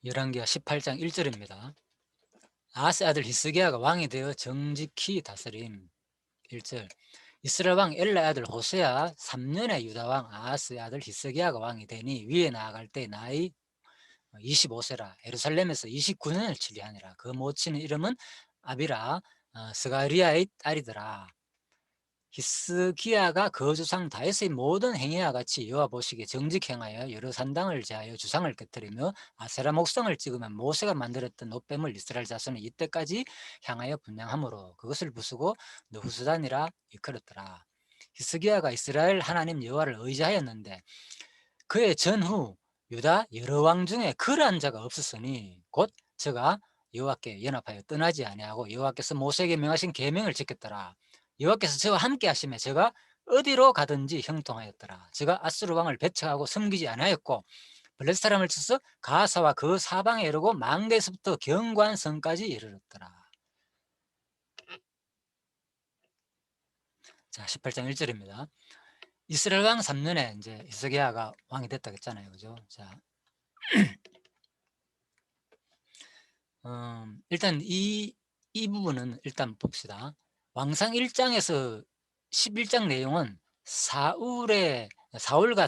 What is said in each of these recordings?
열왕기하 18장 1절입니다. 아하스의 아들 히스기야가 왕이 되어 정직히 다스림. 1절. 이스라엘 왕 엘라의 아들 호세아 3년에 유다 왕 아하스의 아들 히스기야가 왕이 되니 위에 나아갈 때 나이 25세라. 예루살렘에서 29년을 치리하니라. 그 모친의 이름은 아비라 스가리아의 딸이더라. 히스기야가 그 조상 다윗의 모든 행위와 같이 여호와 보시기에 정직 행하여 여러 산당을 제하여 주상을 깨뜨리며 아세라 목상을 찍으며 모세가 만들었던 놋뱀을 이스라엘 자손이 이때까지 향하여 분양함으로 그것을 부수고 느후수단이라 일컬었더라. 히스기야가 이스라엘 하나님 여호와를 의지하였는데 그의 전후 유다 여러 왕 중에 그러한 자가 없었으니 곧 저가 여호와께 연합하여 떠나지 아니하고 여호와께서 모세에게 명하신 계명을 지켰더라. 여호와께서 저와 함께 하심에 저가 어디로 가든지 형통하였더라. 저가 아수르 왕을 배척하고 섬기지 아니하였고 블레셋 사람을 쳐서 가사와 그 사방에 이르고 망대에서부터 경관성까지 이르렀더라. 자, 18장 1절입니다. 이스라엘 왕 3년에 이제 히스기야가 왕이 됐다고 했잖아요. 그죠? 자, 일단 이 부분은 일단 봅시다. 왕상 1장에서 11장 내용은 사울과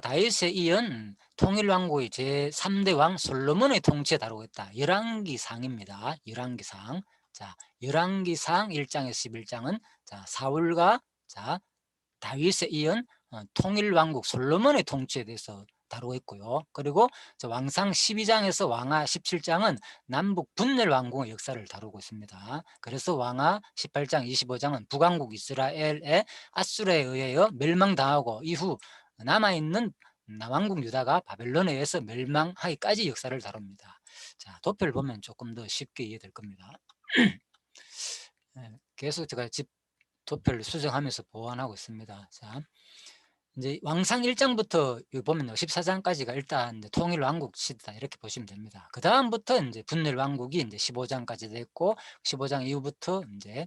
다윗에 이은 통일왕국의 제3대 왕 솔로몬의 통치에 다루고 있다. 열왕기상입니다. 열왕기상. 자, 열왕기상 1장에서 11장은 자, 사울과 자, 다윗에 이은 통일왕국 솔로몬의 통치에 대해서 다루고 있고요. 그리고 왕상 12장에서 왕하 17장은 남북 분열 왕국의 역사를 다루고 있습니다. 그래서 왕하 18장 25장은 북왕국 이스라엘의 아수르에 의하여 멸망당하고 이후 남아있는 남왕국 유다가 바벨론에 의해서 멸망하기까지 역사를 다룹니다. 자, 도표를 보면 조금 더 쉽게 이해될 겁니다. 계속 제가 도표를 수정하면서 보완하고 있습니다. 자, 이제 왕상 1장부터 여기 보면 14장까지가 일단 통일 왕국 시대다 이렇게 보시면 됩니다. 그 다음부터 이제 분열 왕국이 이제 15장까지 됐고 15장 이후부터 이제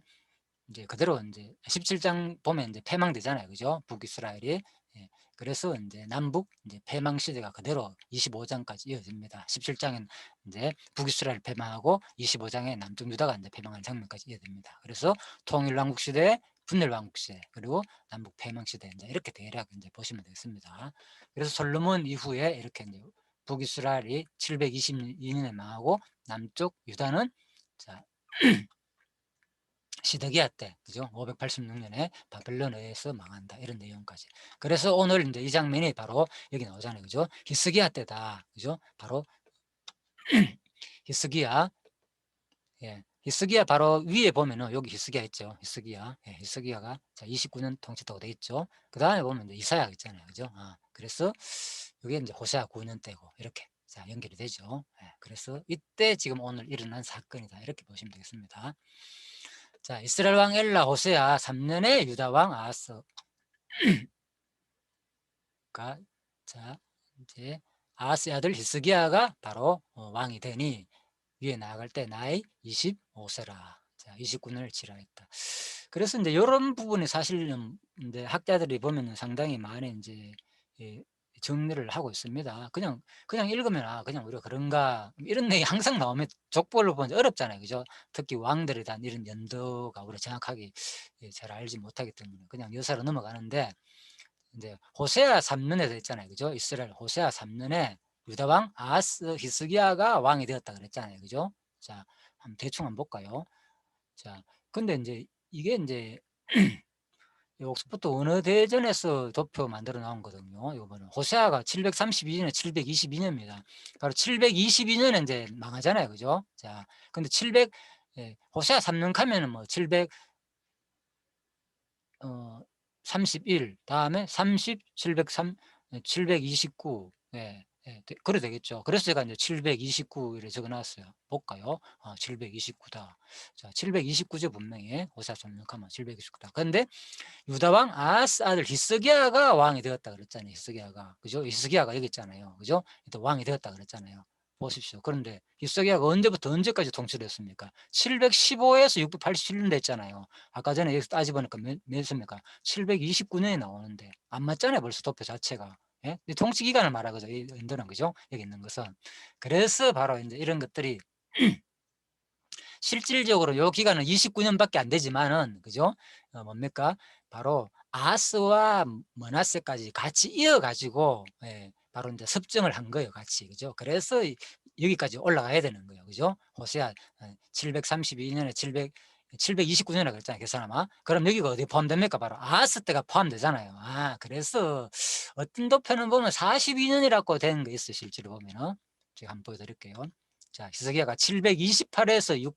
그대로 이제 17장 보면 이제 패망되잖아요, 그죠? 북이스라엘이. 예, 그래서 이제 남북 이제 패망 시대가 그대로 25장까지 이어집니다. 17장은 이제 북이스라엘 패망하고 25장에 남쪽 유다가 이제 패망하는 장면까지 이어집니다. 그래서 통일 왕국 시대, 분열 왕국 시대, 그리고 남북 패망 시대 이제 이렇게 대략 이제 보시면 되겠습니다. 그래서 솔로몬 이후에 이렇게 이제 북이스라엘이 722년에 망하고 남쪽 유다는 자 시드기야 때, 그죠? 586년에 바벨론에 의해서 망한다. 이런 내용까지. 그래서 오늘 이제 이 장면이 바로 여기 나오잖아요. 그죠? 히스기야 때다. 그죠? 바로 히스기야. 예. 히스기야 바로 위에 보면은 여기 히스기야 있죠. 히스기야. 예, 히스기야가 자, 29년 통치다고 돼 있죠. 그 다음에 보면 이제 이사야 있잖아요. 그죠? 그래서 이게 이제 호세아 9년 때고 이렇게 자, 연결이 되죠. 예, 그래서 이때 지금 오늘 일어난 사건이다. 이렇게 보시면 되겠습니다. 자, 이스라엘 왕 엘라 호세아 3년에 유다 왕 아하스가 자, 이제 아하스의 아들 히스기야가 바로 왕이 되니 위에 나아갈 때 나이 25세라. 자, 29년을 치라했다. 그래서 이제 이런 부분이 사실은 이제 학자들이 보면 상당히 많이 이제 정리를 하고 있습니다. 그냥 읽으면 그냥 우리가 그런가 이런 내용이 항상 나오면 족보를 보면 어렵잖아요, 그죠? 특히 왕들에 대한 이런 연도가 우리가 정확하게 잘 알지 못하기 때문에 그냥 여사로 넘어가는데 이제 호세아 3년에 됐잖아요, 그죠? 이스라엘 호세아 3년에 유다 왕 아하스 히스기야가 왕이 되었다 그랬잖아요, 그죠? 자, 한번 대충 한번 볼까요? 자, 근데 이제 이게 이제 옥스포드 원어대전에서 도표 만들어 나온 거거든요. 이거는 호세아가 732년에 722년입니다. 바로 722년에 이제 망하잖아요, 그죠? 자, 근데 호세아 3년 가면은 뭐 31, 다음에 30, 703, 729, 그래 되겠죠. 그래서 제가 이제 729를 적어 놨어요. 볼까요? 729다. 자, 729죠, 분명히. 호세아 3년 가면 729다. 근데 유다왕 아하스 아들 히스기야가 왕이 되었다 그랬잖아요. 히스기야가. 그죠? 히스기야가 여기 있잖아요. 그죠? 또 왕이 되었다 그랬잖아요. 보십시오. 그런데 히스기야가 언제부터 언제까지 통치를 했습니까? 715에서 687년 됐잖아요. 아까 전에 여기서 따져보니까 몇입니까? 729년이 나오는데 안 맞잖아요. 벌써 도표 자체가. 예? 통치 기간을 말하거죠. 이 연도는, 그죠? 여기 있는 것은. 그래서 바로 이제 이런 것들이 실질적으로 요 기간은 29년밖에 안 되지만은, 그죠? 뭡니까? 바로 아하스와 므낫세까지 같이 이어 가지고, 예, 바로 이제 섭정을 한 거예요, 같이. 그죠? 그래서 여기까지 올라가야 되는 거예요. 그죠? 호세아 732년에 729년이라고 그랬잖아요, 계산하면. 그럼 여기가 어디에 포함됩니까? 바로 아하스 때가 포함되잖아요. 그래서 어떤 도표는 보면 42년이라고 되는 거 있어요, 실제로 보면은. 제가 한번 보여드릴게요. 자, 히스기야가 728에서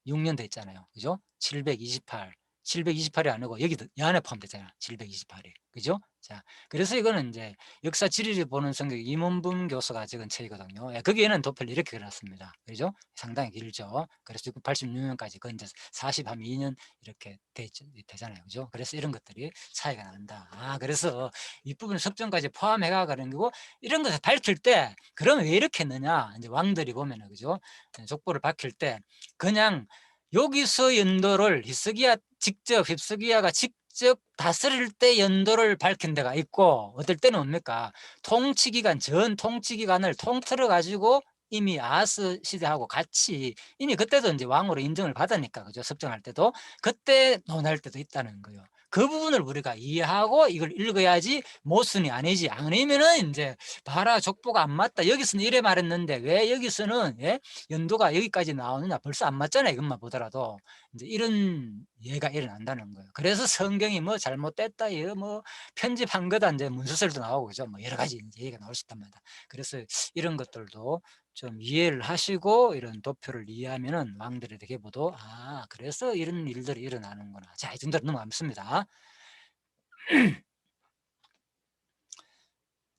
686년 됐잖아요. 그죠? 728. 728이 아니고 여기 안에 포함되잖아요. 728이. 그죠? 자, 그래서 이거는 이제 역사 지리를 보는 성경 임원분 교수가 적은 책이거든요. 예, 거기에는 도표를 이렇게 그려놨습니다. 그죠? 상당히 길죠. 그래서 686년까지 그 이제 42년 이렇게 되잖아요. 그죠? 그래서 이런 것들이 차이가 난다. 그래서 이 부분 섭정까지 포함해가 그런 거고, 이런 것을 밝힐 때 그러면 왜 이렇게 했느냐, 이제 왕들이 보면은, 그죠? 족보를 밝힐 때 그냥 여기서 연도를 히스기야가 직접 다스릴 때 연도를 밝힌 데가 있고, 어떨 때는 뭡니까? 전 통치기간을 통틀어 가지고 이미 아하스 시대하고 같이 이미 그때도 이제 왕으로 인정을 받으니까, 그죠? 섭정할 때도 그때 논할 때도 있다는 거예요. 그 부분을 우리가 이해하고 이걸 읽어야지 모순이 아니지. 아니면은 이제 봐라, 족보가 안 맞다. 여기서는 이래 말했는데 왜 여기서는, 예? 연도가 여기까지 나오느냐. 벌써 안 맞잖아요, 이것만 보더라도. 이제 이런 예가 일어난다는 거예요. 그래서 성경이 뭐 잘못됐다, 뭐 편집한 거다, 이제 문서설도 나오고, 그죠? 뭐 여러 가지 얘기가 나올 수 있단 말이다. 그래서 이런 것들도 좀 이해를 하시고 이런 도표를 이해하면은 왕들의 계보도 그래서 이런 일들이 일어나는구나. 자, 이 정도로 넘어가겠습니다.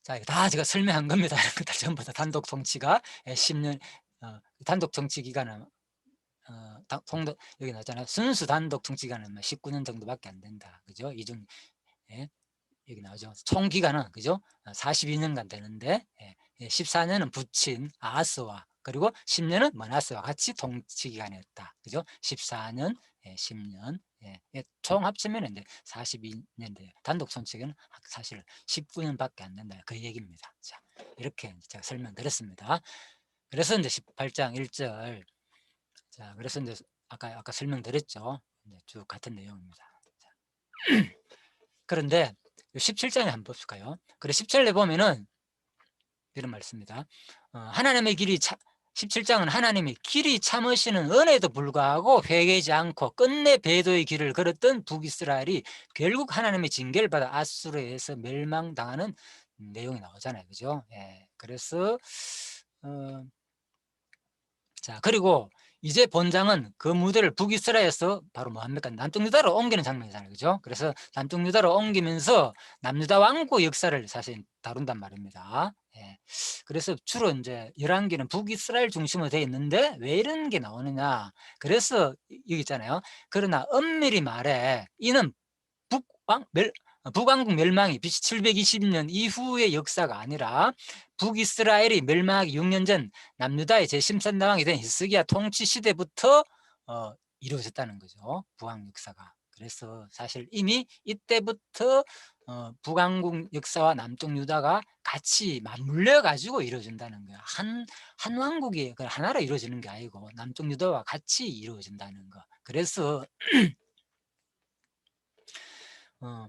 자, 이거 다 제가 설명한 겁니다. 이런 것들 전부 다 단독 통치가 10년, 단독 통치 기간은, 여기 나왔잖아요. 순수 단독 통치 기간은 19년 정도밖에 안 된다. 그죠? 예, 여기 나오죠. 총 기간은, 그죠? 42년간 되는데, 14년은 붙인 아하스와, 그리고 10년은 므낫세와 같이 통치 기간이었다. 그죠? 14년, 10년, 총 합치면 이제 42년 돼요. 단독 통치기는 사실 19년밖에 안 된다. 그 얘기입니다. 자, 이렇게 제가 설명드렸습니다. 그래서 이제 18장 1절. 자, 그래서 이제 아까 설명드렸죠. 이제 쭉 같은 내용입니다. 자. 그런데 17장에 한번 봅시까요. 그래, 17절에 보면은 이런 말씀입니다. 하나님의 17장은 하나님이 길이 참으시는 은혜에도 불구하고 회개하지 않고 끝내 배도의 길을 걸었던 북이스라엘이 결국 하나님의 징계를 받아 아수르에서 멸망당하는 내용이 나오잖아요. 그죠? 예, 그래서 자, 그리고 이제 본장은 그 무대를 북이스라엘에서 바로 뭐합니까? 남쪽 유다로 옮기는 장면이잖아요. 그죠? 그래서 남쪽 유다로 옮기면서 남유다 왕국 역사를 사실 다룬단 말입니다. 예. 그래서 주로 이제 11기는 북이스라엘 중심으로 되어 있는데 왜 이런 게 나오느냐? 그래서 여기 있잖아요. 그러나 엄밀히 말해 이는 북왕국 멸망이 BC 720년 이후의 역사가 아니라 북이스라엘이 멸망하기 6년 전 남유다의 제13당왕이 된 히스기야 통치 시대부터 이루어졌다는 거죠. 북왕 역사가. 그래서 사실 이미 이때부터 북왕국 역사와 남쪽 유다가 같이 맞물려 가지고 이루어진다는 거야. 한 왕국이 하나로 이루어지는 게 아니고 남쪽 유다와 같이 이루어진다는 거. 그래서 어,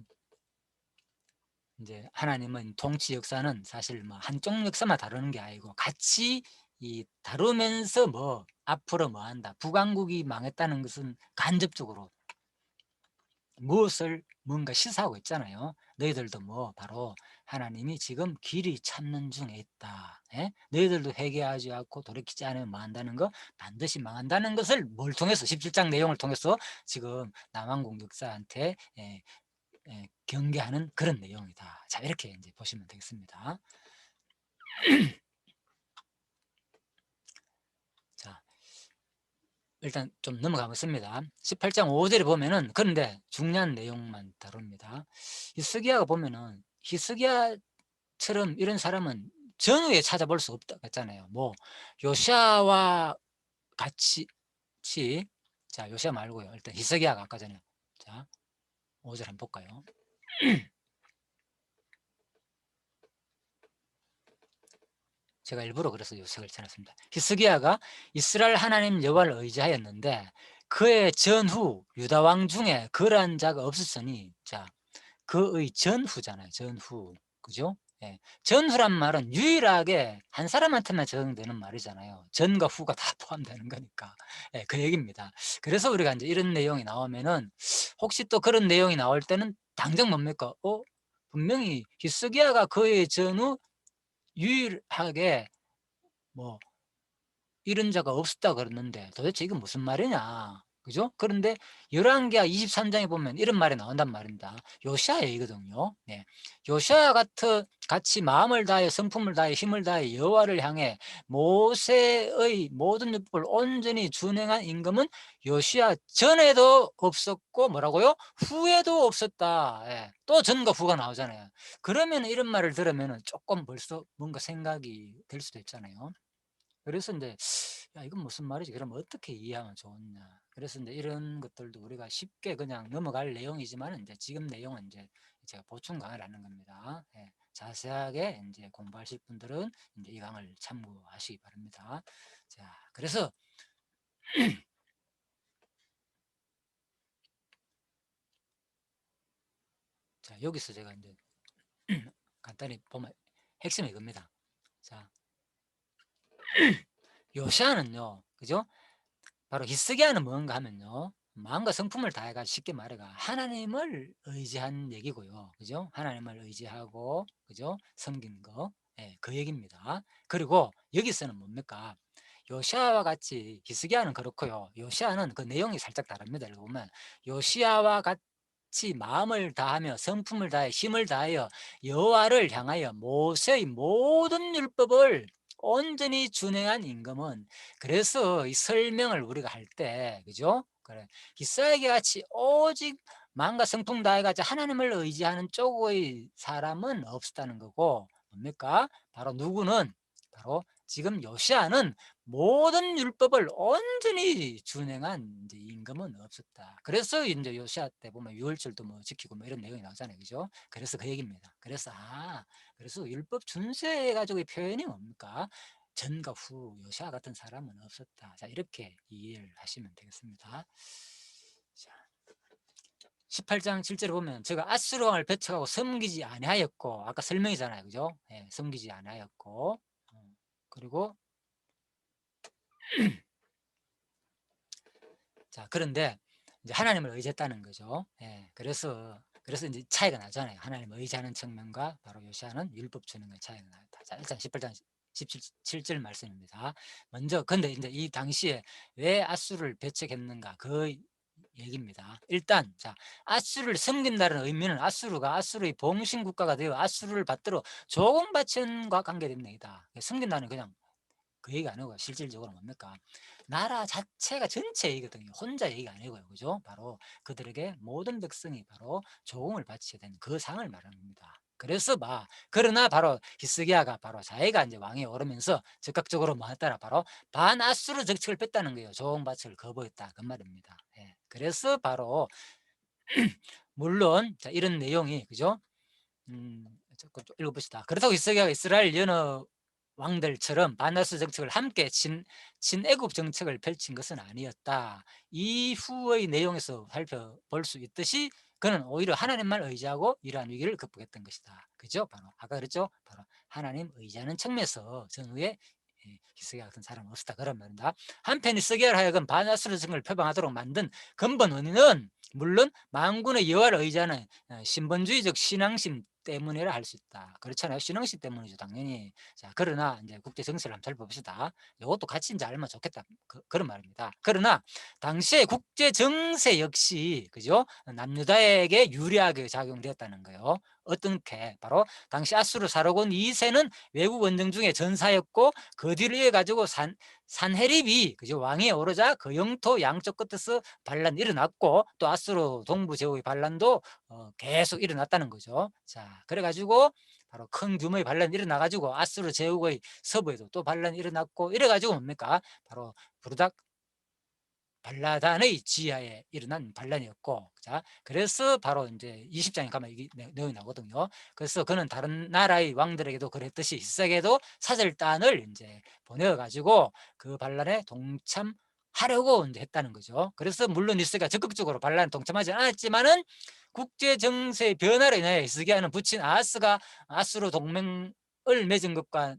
이제 하나님은 통치 역사는 사실 뭐 한쪽 역사만 다루는 게 아니고 같이 다루면서 뭐 앞으로 뭐 한다. 북왕국이 망했다는 것은 간접적으로 무엇을 뭔가 시사하고 있잖아요. 너희들도 뭐 바로 하나님이 지금 길이 참는 중에 있다. 너희들도 회개하지 않고 돌이키지 않으면 망한다는 거, 반드시 망한다는 것을 뭘 통해서 17장 내용을 통해서 지금 남왕국 역사한테 경계하는 그런 내용이다. 자, 이렇게 이제 보시면 되겠습니다. 자, 일단 좀 넘어가겠습니다. 18장 5절에 보면은, 그런데 중요한 내용만 다룹니다. 히스기야가 보면은 히스기야처럼 이런 사람은 전후에 찾아볼 수 없다 했잖아요. 뭐 요시아와 같이, 자, 요시아 말고요. 일단 히스기야가 아까 전에, 자, 5절 한번 볼까요? 제가 일부러 그래서 요색을 지었습니다. 히스기야가 이스라엘 하나님 여호와를 의지하였는데 그의 전후 유다 왕 중에 그러한 자가 없었으니, 자, 그의 전후잖아요. 전후. 그죠? 예. 전후란 말은 유일하게 한 사람한테만 적용되는 말이잖아요. 전과 후가 다 포함되는 거니까. 예, 그 얘기입니다. 그래서 우리가 이제 이런 내용이 나오면은 혹시 또 그런 내용이 나올 때는 당장 뭡니까? 분명히 히스기야가 그의 전후 유일하게 뭐 이런 자가 없었다 그랬는데 도대체 이건 무슨 말이냐. 그죠? 그런데 열왕기하 23장에 보면 이런 말이 나온단 말입니다. 요시야 얘기거든요. 네. 요시야 같이 마음을 다해 성품을 다해 힘을 다해 여호와를 향해 모세의 모든 율법을 온전히 준행한 임금은 요시야 전에도 없었고 뭐라고요? 후에도 없었다. 예. 또 전과 후가 나오잖아요. 그러면 이런 말을 들으면 조금 벌써 뭔가 생각이 될 수도 있잖아요. 그래서 인제 '야 이건 무슨 말이지? 그럼 어떻게 이해하면 좋냐.' 그래서 인제 이런 것들도 우리가 쉽게 그냥 넘어갈 내용이지만은 인제 지금 내용은 인제 제가 보충 강의를 하는 겁니다. 예. 자세하게 인제 공부하실 분들은 인제 이 강을 참고하시기 바랍니다. 자, 그래서 자, 여기서 제가 인제 간단히 보면 핵심이 이겁니다. 자, 요시야는요. 그죠? 바로 히스기야는 뭔가 하면요. 마음과 성품을 다해 가지고 쉽게 말해 가 하나님을 의지한 얘기고요. 그죠? 하나님을 의지하고 그죠? 섬긴 거. 예, 그 얘기입니다. 그리고 여기서는 뭡니까? 요시아와 같이 히스기야는 그렇고요. 요시아는 그 내용이 살짝 다릅니다. 읽어보면 요시아와 같이 마음을 다하며 성품을 다해 힘을 다하여 여호와를 향하여 모세의 모든 율법을 온전히 준행한 임금은, 그래서 이 설명을 우리가 할 때 그죠? 그래. 히스기야 같이 오직 마음과 성품 다해 가지고 하나님을 의지하는 쪽의 사람은 없었다는 거고, 뭡니까? 바로 누구는 바로 지금 요시아는 모든 율법을 온전히 준행한 이제 임금은 없었다. 그래서 이제 요시아 때 보면 유월절도 뭐 지키고 뭐 이런 내용이 나오잖아요. 그죠? 그래서 그 얘기입니다. 그래서 율법 준수해 가지고의 표현이 뭡니까? 전과 후 요시아 같은 사람은 없었다. 자, 이렇게 이해를 하시면 되겠습니다. 자, 18장 7절에 보면 제가 아스루 왕을 배척하고 섬기지 아니하였고, 아까 설명이잖아요. 그죠? 예, 섬기지 아니하였고. 그리고 자, 그런데 이제 하나님을 의지했다는 거죠. 예. 그래서 이제 차이가 나잖아요. 하나님을 의지하는 측면과 바로 요시아는 율법 주는 차이가 나다. 자, 일단 18장 17절 말씀입니다. 먼저 근데 이제 이 당시에 왜 아수르를 배척했는가 그 얘기입니다. 일단 자, 아수르를 섬긴다는 의미는 아수르의 봉신 국가가 되어 아수르를 받들어 조공바친과 관계된 얘기다. 섬긴다는 그냥 그 얘기가 아니고 실질적으로 뭡니까? 나라 자체가 전체 얘기거든요. 혼자 얘기가 아니고요. 그죠? 바로 그들에게 모든 백성이 바로 조공을 바치게 된 그 상을 말하는 겁니다. 그래서 그러나 바로 히스기야가 바로 자기가 이제 왕에 오르면서 즉각적으로 뭐 했다라 바로 반아수르 정책을 뺐다는 거예요. 조공 바치를 거부했다. 그 말입니다. 예. 그래서 바로 물론 자, 이런 내용이 그죠? 조금 읽어봅시다. 그렇다고 히스기야가 이스라엘 여러 왕들처럼 반나스 정책을 함께 친애국 정책을 펼친 것은 아니었다. 이후의 내용에서 살펴볼 수 있듯이 그는 오히려 하나님만 의지하고 이러한 위기를 극복했던 것이다. 그죠? 바로 아까 그랬죠? 바로 하나님 의지하는 측면에서 전후에 히스기야 같은 사람은 없었다 그런 말입니다. 한편 히스기야를 하여금 반나스르 정을 표방하도록 만든 근본 원인은 물론 만군의 여호와를 의지하는 신본주의적 신앙심 때문이라 할 수 있다. 그렇잖아요. 신앙심 때문이죠, 당연히. 자, 그러나 이제 국제 정세를 한번 살펴봅시다. 이것도 같이 이제 알면 좋겠다. 그런 말입니다. 그러나 당시의 국제 정세 역시 그죠? 남유다에게 유리하게 작용되었다는 거예요. 어떻게? 바로 당시 아수르 사로곤 2세는 외국 원정 중에 전사였고 그 뒤를 이어 가지고 산헤립이 그죠? 왕위에 오르자 그 영토 양쪽 끝에서 반란이 일어났고 또 아수르 동부 제국의 반란도 계속 일어났다는 거죠. 자, 그래가지고 바로 큰 규모의 반란이 일어나가지고 아수르 제국의 서부에도 또 반란이 일어났고 이래가지고 뭡니까? 바로 부르닥 발라단의 지하에 일어난 반란이었고, 자, 그래서 바로 이제 20장에 가면 이게 내용이 나오거든요. 그래서 그는 다른 나라의 왕들에게도 그랬듯이 히스기야에게도 사절단을 이제 보내가지고 그 반란에 동참하려고 이제 했다는 거죠. 그래서 물론 히스기야가 적극적으로 반란에 동참하지 않았지만은 국제 정세의 변화로 인해 히스기야는 부친 아하스가 아수르 동맹을 맺은 것과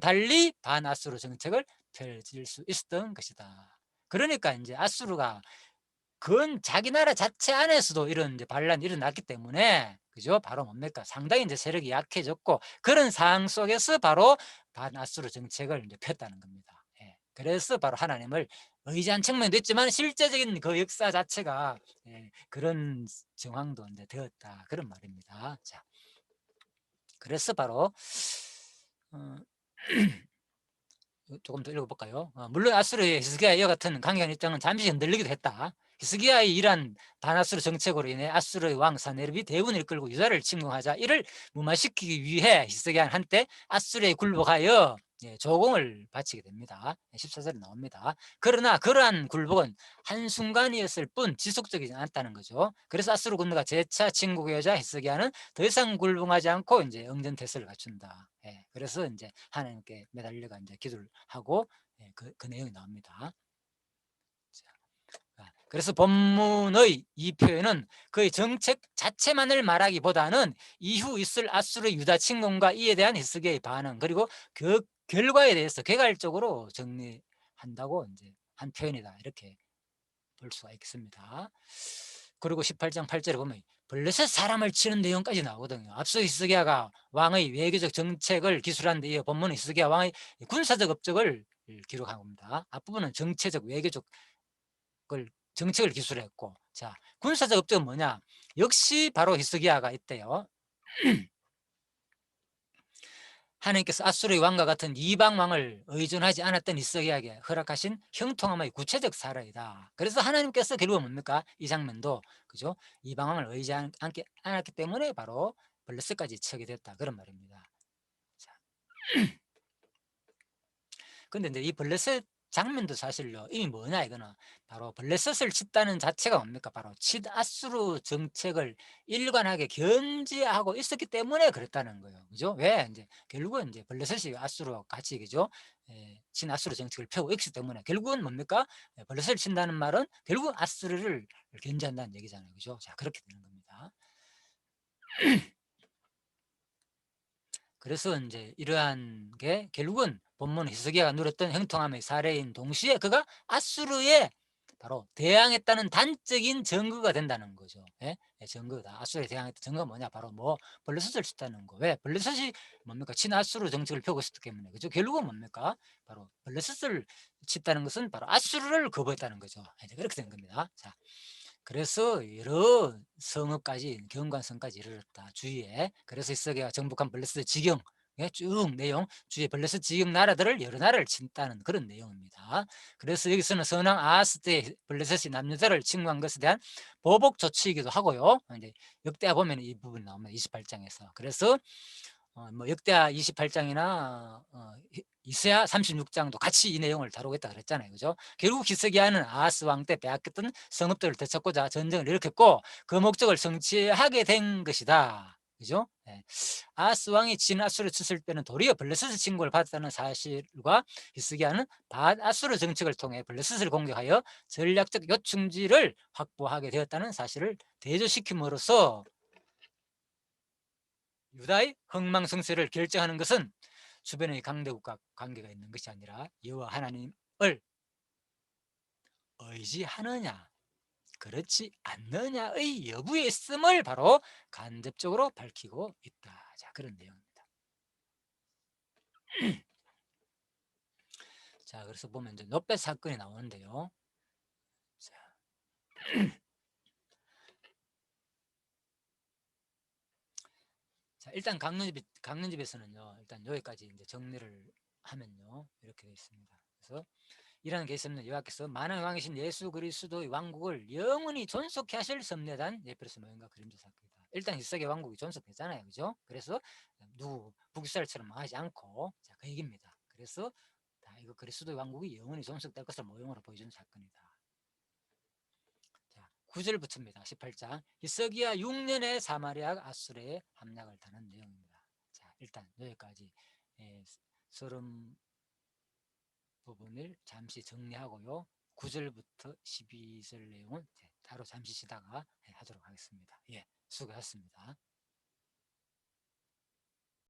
달리 반아수르 정책을 펼칠 수 있었던 것이다. 그러니까 이제 아수르가 그건 자기 나라 자체 안에서도 이런 이제 반란이 일어났기 때문에, 그죠? 바로 뭡니까? 상당히 이제 세력이 약해졌고, 그런 상황 속에서 바로 반아수르 정책을 이제 폈다는 겁니다. 예. 그래서 바로 하나님을 의지한 측면도 있지만 실제적인 그 역사 자체가, 예, 그런 정황도 이제 되었다, 그런 말입니다. 자, 그래서 바로 어, 조금 더 읽어볼까요? 물론 아수르의 히스기야와 이와 같은 강경한 입장은 잠시 흔들리기도 했다. 히스기야의 이러한 반아수르 정책으로 인해 아수르의 왕 사네립이 대군을 이끌고 유다를 침공하자 이를 무마시키기 위해 히스기야는 한때 아수르에 굴복하여, 예, 조공을 바치게 됩니다. 14절에 나옵니다. 그러나 그러한 굴복은 한순간이었을 뿐 지속적이지 않았다는 거죠. 그래서 아수르 군대가 재차 침공하자 히스기야는 더 이상 굴복하지 않고 이제 응전태세를 갖춘다. 예, 그래서 이제 하나님께 매달려가 이제 기도를 하고, 예, 그 내용이 나옵니다. 그래서 본문의 이 표현은 그의 정책 자체만을 말하기보다는 이후 있을 아수르 유다 침공과 이에 대한 히스기야의 반응, 그리고 그 결과에 대해서 개괄적으로 정리한다고 이제 한 표현이다, 이렇게 볼 수가 있습니다. 그리고 18장 8절에 보면 블레셋 사람을 치는 내용까지 나오거든요. 앞서 히스기야가 왕의 외교적 정책을 기술한 데 이어 본문은 히스기야 왕의 군사적 업적을 기록한 겁니다. 앞부분은 정체적 외교적 정책을 기술했고, 자, 군사적 업적은 뭐냐? 역시 바로 히스기야가 있대요. 하나님께서 아수르의 왕과 같은 이방 왕을 의존하지 않았던 히스기야에게 허락하신 형통함의 구체적 사례이다. 그래서 하나님께서 결국은 뭡니까? 이 장면도, 그죠? 이방 왕을 의지하지 않았기 때문에 바로 블레셋까지 치게 됐다, 그런 말입니다. 자, 근데 이제 이 블레셋 장면도 사실요, 이미 뭐냐 이거는 바로 블레셋을 쳤다는 자체가 뭡니까? 바로 친아수르 정책을 일관하게 견지하고 있었기 때문에 그랬다는 거예요. 그죠? 왜? 이제 결국은 이제 블레셋이 아수르와 같이, 그죠? 예, 친아수르 정책을 펴고 있기 때문에 결국은 뭡니까? 예, 블레셋을 친다는 말은 결국 아수르를 견제한다는 얘기잖아요. 그죠? 자, 그렇게 되는 겁니다. 그래서 이제 이러한 게 결국은 본문 히스기야가 누렸던 형통함의 사례인 동시에 그가 아수르에 바로 대항했다는 단적인 증거가 된다는 거죠. 예? 예, 증거다. 아수르에 대항했던 증거가 뭐냐? 바로 뭐 블레셋을 쳤다는 거. 왜? 블레셋이 뭡니까? 친아수르 정책을 펴고 있었기 때문에. 그죠? 결국은 뭡니까? 바로 블레셋을 쳤다는 것은 바로 아수르를 거부했다는 거죠. 이제 그렇게 된 겁니다. 자, 그래서 여러 성읍까지, 경관성까지 이르렀다, 주위에. 그래서 히스기야가 정복한 블레셋 지경, 예, 쭉 내용, 주위에 블레셋 지경 나라들을, 여러 나라를 친다는 그런 내용입니다. 그래서 여기서는 선왕 아하스 때 블레셋이 남유다를 침공한 것에 대한 보복 조치이기도 하고요. 이제 역대하 보면 이 부분이 나옵니다. 28장에서. 그래서 뭐 역대하 28장이나 이스야 36장도 같이 이 내용을 다루겠다 그랬잖아요. 그죠? 결국 히스기야는 아하스 왕 때 빼앗겼던 성읍들을 되찾고자 전쟁을 일으켰고 그 목적을 성취하게 된 것이다. 그죠? 네. 아하스 왕이 진아수를 쳤을 때는 도리어 블레셋의 침공을 받았다는 사실과 히스기야는 반아수르 정책을 통해 블레셋을 공격하여 전략적 요충지를 확보하게 되었다는 사실을 대조시킴으로써 유다의 흥망성쇠를 결정하는 것은 주변의 강대국과 관계가 있는 것이 아니라 여호와 하나님을 의지하느냐 그렇지 않느냐의 여부에 있음을 바로 간접적으로 밝히고 있다. 자, 그런 내용입니다. 자, 그래서 보면 이제 롯베 사건이 나오는데요. 자, 자, 일단 강론집에서는요, 일단 여기까지 이제 정리를 하면요, 이렇게 되어 있습니다. 그래서 이라는 게 있으면 여호와께서 만왕의 왕이신 예수 그리스도의 왕국을 영원히 존속해 하실 섭리에 예표로서 모형과 그림자 사건이다. 일단 히스기야 왕국이 존속되잖아요, 그죠? 그래서 누구 북이스라엘처럼 하지 않고, 자, 그 얘기입니다. 그래서 이거 그리스도의 왕국이 영원히 존속될 것을 모형으로 보여주는 사건이다. 9절 붙입니다. 18장. 히스기야 6년에 사마리아 아수르에 함락을 당한 내용입니다. 자, 일단 여기까지 서름 부분을 잠시 정리하고요. 9절부터 12절 내용은 따로 잠시 쉬다가 하도록 하겠습니다. 예, 수고하셨습니다.